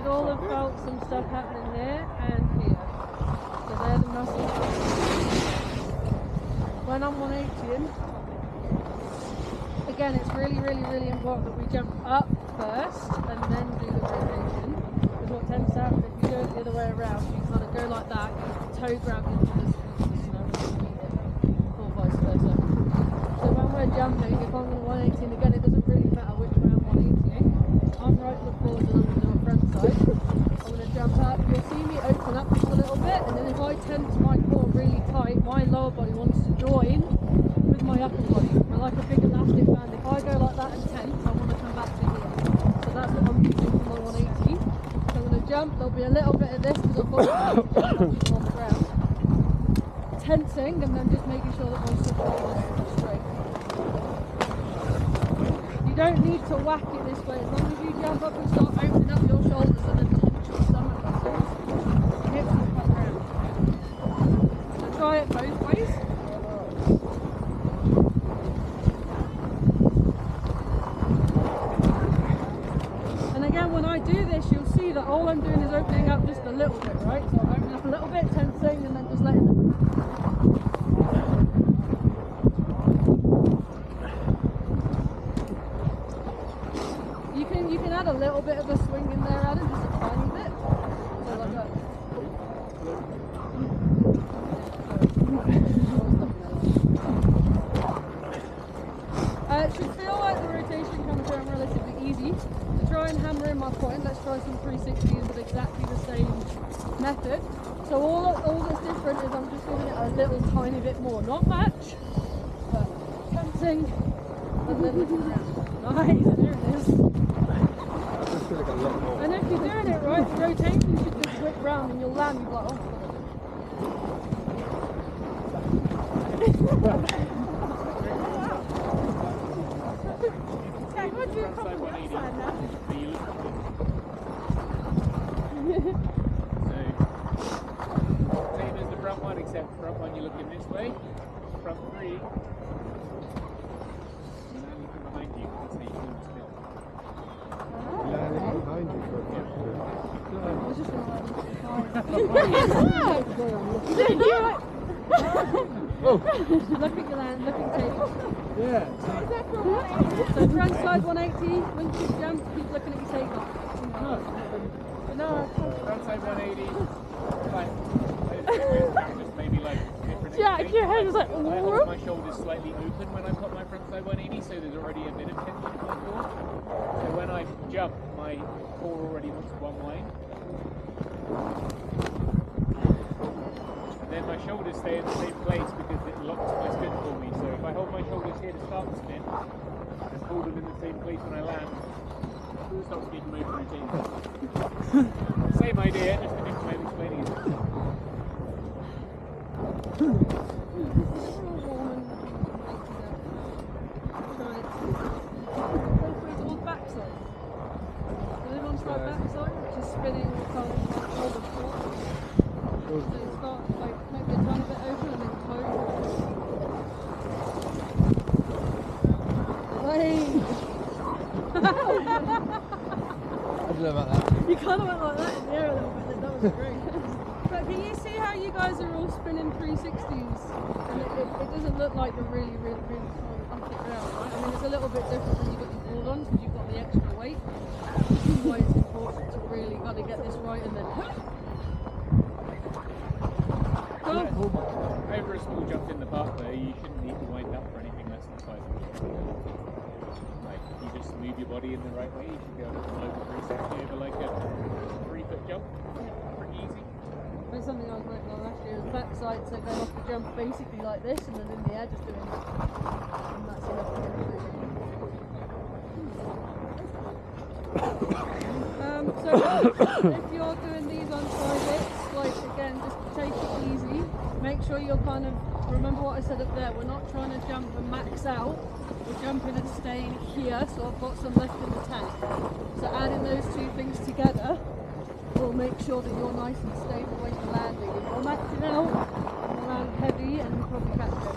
all have felt some stuff happening here and here. So they're the muscles. When I'm 180ing, again, it's really, really, really important that we jump up first and then do the rotation. Because what tends to happen if you do it the other way around, you kind of go like that, you toe grab into the snow or vice versa. So when we're jumping, if I'm on 180, and again, it doesn't really matter which way I'm 180ing, I'm right foot forward and I'm going to do a front side. I'm going to jump up, you'll see me open up just a little bit, and then if I tense my core really tight, my lower body wants to join with my upper body. We're like a big elastic band. If I go like that and tense, I want to come back to here. So that's what I'm using for my 180. So I'm going to jump, there'll be a little bit of this because I've got to jump on the ground. Tensing and then just making sure that my shoulders are straight. You don't need to whack it this way. As long as you jump up and start opening up your shoulders and then tense your stomach muscles, hips will come round. So try it both ways. And again, when I do this, you'll see that all I'm doing is opening up just a little bit, right? So I'm opening up a little bit, tensing, and then just letting them. You can add a little bit of a swing in there, Adam, just a tiny bit. So like that. It should feel like the rotation comes down relatively easy. To try and hammer in my point, let's try some 360s with exactly the same method. So all that's different is I'm just doing it a little tiny bit more. Not much, but tensing and then looking down. Nice, there it is. And if you're doing it right, the rotation should just whip round and you'll land, you'll be like, oh. Okay, what do you come on the outside now? So, same as the front one, except front one you're looking this way, front three, and then looking behind you, that's how you can spin. Behind you. I was just going to let look at your land, look at tape. Yeah. So front side 180, when you jump, keep looking at your tape. No. Front side 180, like, just maybe like different. Jack, your head was like, I hold my shoulders slightly open when I put my front side 180, so there's already a bit of tension in my core. So when I jump, my core already looks one way. And then my shoulders stay in the same place because it locks my spin for me. So if I hold my shoulders here to start the spin and hold them in the same place when I land, it stops getting my routine. Same idea, just a different way of explaining it. Backside, which is spinning the time all the forward. So you start like maybe a tiny bit open and then toe. I don't know about that. You kind of went like that in the air a little bit, that was great. But can you see how you guys are all spinning 360s? And it doesn't look like you're really trying to up it around, right? I mean, it's a little bit different when you've got your board on because you've got the extra weight. This is why it's important to really got to get this right and then. Over a small jump in the park there, you shouldn't need to wind up for anything less than 5 minutes. Like, you just move your body in the right way, you should be able to come over 360 over like a 3-foot jump. Pretty easy. That's something I was working on last year, was backside, so going off the jump basically like this and then in the air just doing that. And that's enough to get it. So if you're doing these on private, like again, just take it easy. Make sure you're kind of, remember what I said up there, we're not trying to jump and max out. We're jumping and staying here, so I've got some left in the tank. So adding those two things together will make sure that you're nice and stable when you're landing. If you're maxing out, you'll land heavy and you'll probably catch it.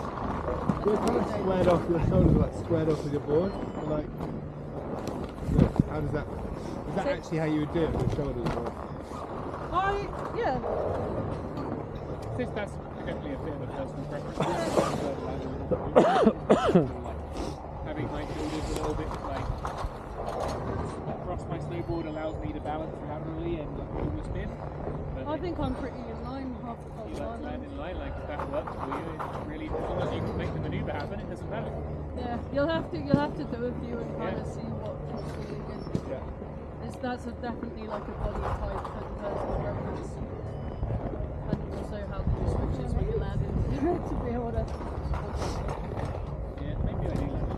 You're kind of squared off, your shoulders are like squared off with your board. Like, how does that Is that actually how you would do it with shoulders? Or? Yeah. Since that's definitely a bit of a personal preference. Having my shoulders a little bit like across my snowboard allows me to balance laterally and do the spin. But I think I'm pretty in line half the you like to land time. in line, like if that works for you, it's really, as long as you can make the manoeuvre happen, it doesn't matter. Yeah, you'll have to do a few and kind of see what fits for you. Yeah. That's definitely like a body type and personal preference. And also how the switches when you land in to be able to. Yeah, maybe I do land.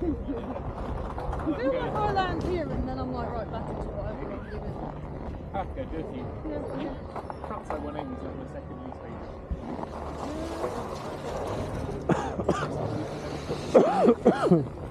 I feel like I land here and then I'm like, right, back into whatever I'm doing. I have to go do a few. Yeah. Cuts like 180 is like my second least favourite.